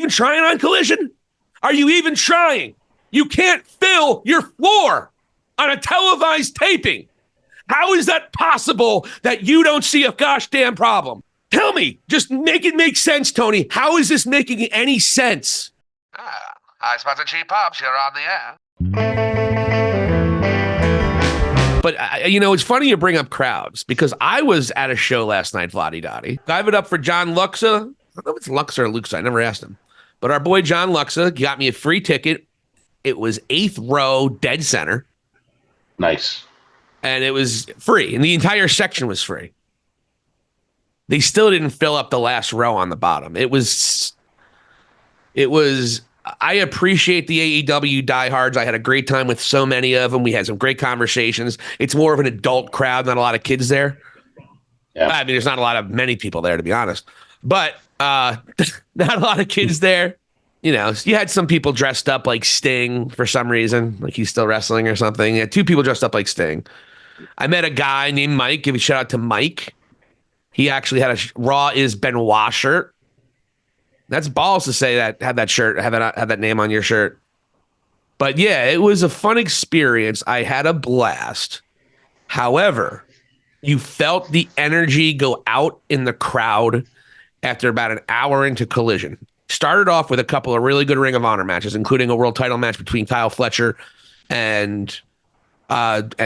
even trying on Collision? Are you even trying? You can't fill your floor on a televised taping. How is that possible that you don't see a gosh damn problem? Tell me, just make it make sense, Tony. How is this making any sense? Hi, Spots and Cheap Pops, you're on the air. But, it's funny you bring up crowds because I was at a show last night, Vladdy Dottie. Give it up for John Luxa. I don't know if it's Luxa or Luxa. I never asked him. But our boy John Luxa got me a free ticket. It was 8th row, dead center. Nice. And it was free. And the entire section was free. They still didn't fill up the last row on the bottom. It was, I appreciate the AEW diehards. I had a great time with so many of them. We had some great conversations. It's more of an adult crowd, not a lot of kids there. Yeah. I mean, there's not many people there, to be honest. But not a lot of kids there. You had some people dressed up like Sting for some reason, like he's still wrestling or something. You had 2 people dressed up like Sting. I met a guy named Mike. Give a shout out to Mike. He actually had a Raw is Benoit shirt. That's balls to say that, have that shirt, have that name on your shirt. But yeah, it was a fun experience. I had a blast. However, you felt the energy go out in the crowd after about an hour into Collision. Started off with a couple of really good Ring of Honor matches, including a world title match between Kyle Fletcher and Mark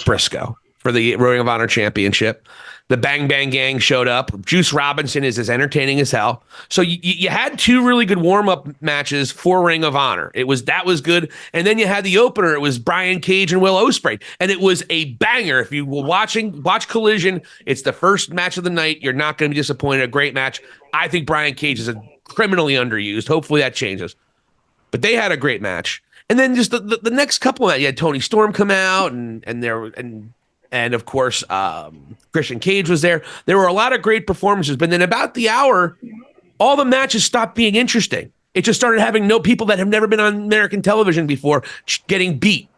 Briscoe for the Ring of Honor Championship. The Bang Bang Gang showed up. Juice Robinson is as entertaining as hell. So you had 2 really good warm-up matches for Ring of Honor. That was good. And then you had the opener. It was Brian Cage and Will Ospreay. And it was a banger. If you were watch Collision, it's the first match of the night. You're not going to be disappointed. A great match. I think Brian Cage is criminally underused. Hopefully that changes. But they had a great match. And then just the next couple of, you had Tony Storm come out and of course, Christian Cage was there. There were a lot of great performances, but then about the hour, all the matches stopped being interesting. It just started having no people that have never been on American television before getting beat.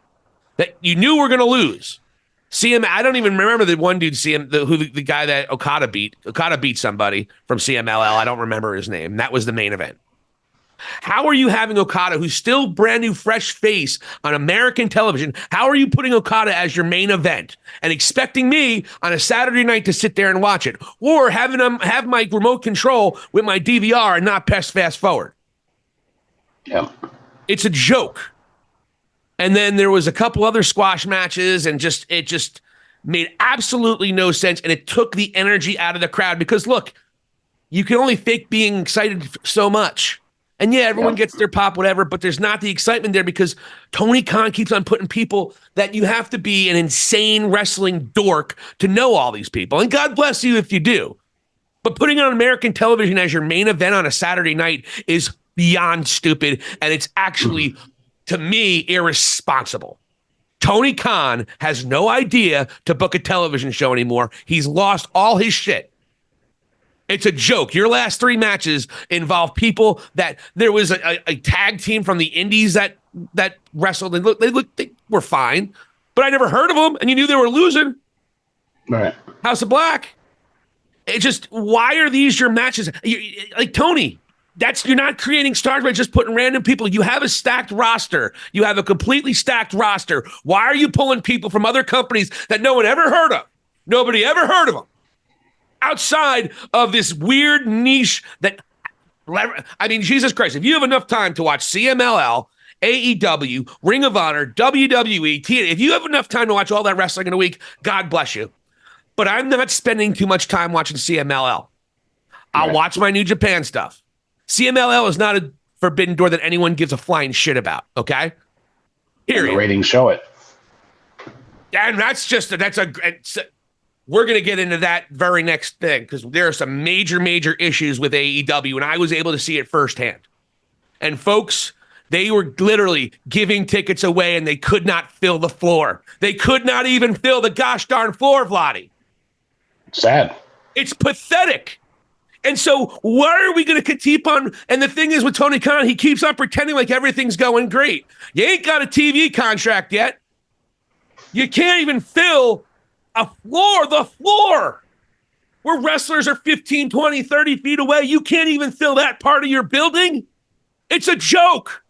That you knew were going to lose. I don't even remember the one dude, the guy that Okada beat. Okada beat somebody from CMLL. I don't remember his name. That was the main event. How are you having Okada, who's still brand new, fresh face on American television? How are you putting Okada as your main event and expecting me on a Saturday night to sit there and watch it, or having him have my remote control with my DVR and not press fast forward? Yeah, it's a joke. And then there was a couple other squash matches, and it just made absolutely no sense, and it took the energy out of the crowd because look, you can only fake being excited so much. And yeah, everyone gets their pop, whatever, but there's not the excitement there because Tony Khan keeps on putting people that you have to be an insane wrestling dork to know all these people. And God bless you if you do. But putting it on American television as your main event on a Saturday night is beyond stupid. And it's actually, to me, irresponsible. Tony Khan has no idea to book a television show anymore. He's lost all his shit. It's a joke. Your last 3 matches involve people that there was a tag team from the indies that wrestled and they were fine, but I never heard of them, and you knew they were losing. Right. House of Black. It just, why are these your matches? Like Tony, you're not creating stars by just putting random people. You have a stacked roster. You have a completely stacked roster. Why are you pulling people from other companies that no one ever heard of? Nobody ever heard of them. Outside of this weird niche that, I mean, Jesus Christ, if you have enough time to watch CMLL, AEW, Ring of Honor, WWE, TNA, if you have enough time to watch all that wrestling in a week, God bless you. But I'm not spending too much time watching CMLL. I'll watch my New Japan stuff. CMLL is not a forbidden door that anyone gives a flying shit about, okay? Period. The ratings show it. And we're going to get into that very next thing because there are some major, major issues with AEW, and I was able to see it firsthand. And folks, they were literally giving tickets away, and they could not fill the floor. They could not even fill the gosh darn floor, Vladdy. Sad. It's pathetic. And so why are we going to keep on? And the thing is with Tony Khan, he keeps on pretending like everything's going great. You ain't got a TV contract yet. You can't even fill the floor. where wrestlers are 15, 20, 30 feet away. You can't even fill that part of your building. It's a joke.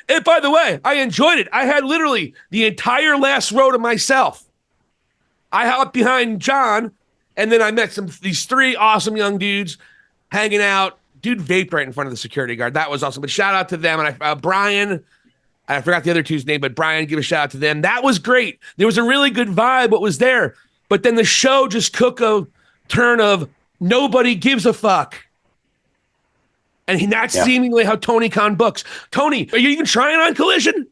And by the way, I enjoyed it. I had literally the entire last row to myself. I hopped behind John, and then I met these three awesome young dudes hanging out. Dude vaped right in front of the security guard. That was awesome. But shout out to them. And Brian, I forgot the other two's name, but Brian, give a shout out to them. That was great. There was a really good vibe, what was there. But then the show just took a turn of nobody gives a fuck. And that's seemingly how Tony Khan books. Tony, are you even trying on Collision?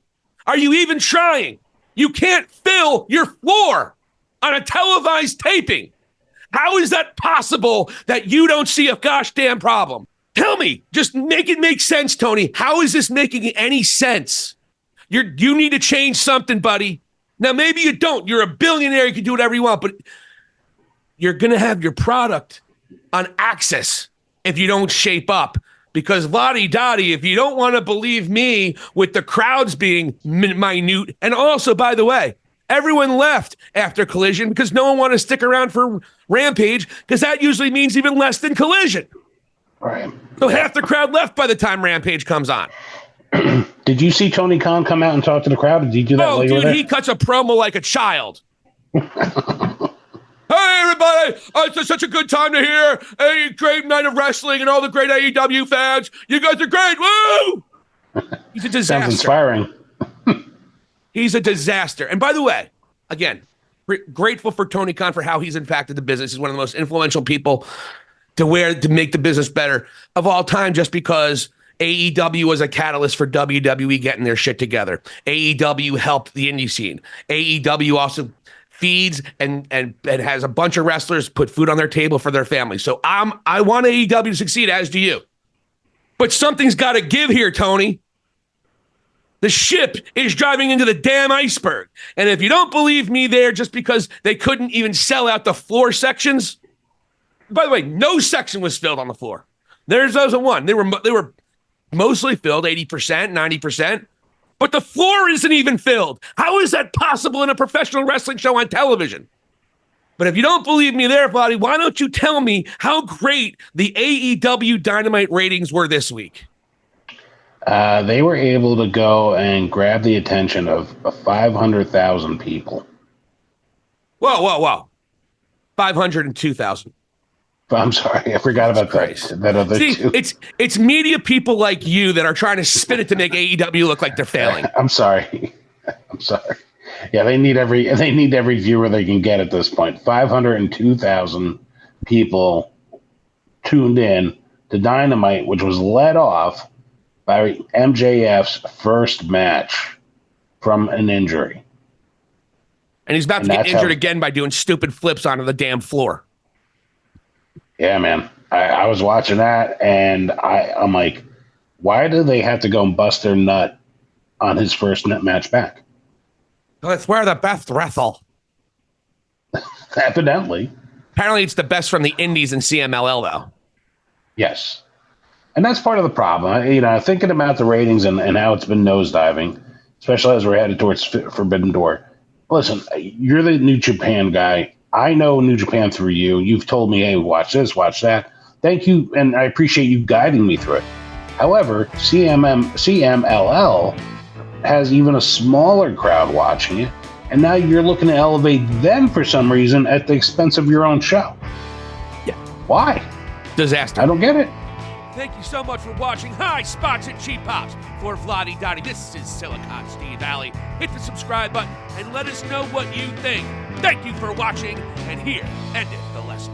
Are you even trying? You can't fill your floor on a televised taping. How is that possible that you don't see a gosh damn problem? Tell me, just make it make sense, Tony. How is this making any sense? You need to change something, buddy. Now, maybe you don't. You're a billionaire. You can do whatever you want, but you're going to have your product on Access if you don't shape up. Because la-di-da-di, if you don't want to believe me with the crowds being minute, and also, by the way, everyone left after Collision because no one wanted to stick around for Rampage because that usually means even less than Collision. Right. So half the crowd left by the time Rampage comes on. Did you see Tony Khan come out and talk to the crowd? Did he do that? Oh, dude, he cuts a promo like a child. Hey, everybody, it's such a good time to hear a great night of wrestling and all the great AEW fans. You guys are great. Woo! He's a disaster. Sounds inspiring. He's a disaster. And by the way, again, grateful for Tony Khan for how he's impacted the business. He's one of the most influential people to make the business better of all time just because AEW was a catalyst for WWE getting their shit together. AEW helped the indie scene. AEW also feeds and has a bunch of wrestlers put food on their table for their family. So I want AEW to succeed, as do you. But something's got to give here, Tony. The ship is driving into the damn iceberg. And if you don't believe me there just because they couldn't even sell out the floor sections, by the way, no section was filled on the floor. There wasn't one. They were mostly filled, 80%, 90%. But the floor isn't even filled. How is that possible in a professional wrestling show on television? But if you don't believe me there, buddy, why don't you tell me how great the AEW Dynamite ratings were this week? They were able to go and grab the attention of 500,000 people. Whoa. 502,000. I'm sorry, I forgot about that other two. It's media people like you that are trying to spin it to make AEW look like they're failing. I'm sorry. Yeah, they need every viewer they can get at this point. 502,000 people tuned in to Dynamite, which was led off by MJF's first match from an injury. And he's about to get injured again by doing stupid flips onto the damn floor. Yeah, man. I was watching that, and I'm like, why do they have to go and bust their nut on his first net match back? That's where the best wrestle. Evidently. Apparently it's the best from the indies and CMLL, though. Yes. And that's part of the problem. Thinking about the ratings and how it's been nosediving, especially as we're headed towards Forbidden Door. Listen, you're the New Japan guy. I know New Japan through you. You've told me, hey, watch this, watch that. Thank you, and I appreciate you guiding me through it. However, CMLL has even a smaller crowd watching it, and now you're looking to elevate them for some reason at the expense of your own show. Yeah. Why? Disaster. I don't get it. Thank you so much for watching High Spots and Cheap Pops. For Vladi Dottie, this is Silicon Steve Alley. Hit the subscribe button and let us know what you think. Thank you for watching, and here endeth the lesson.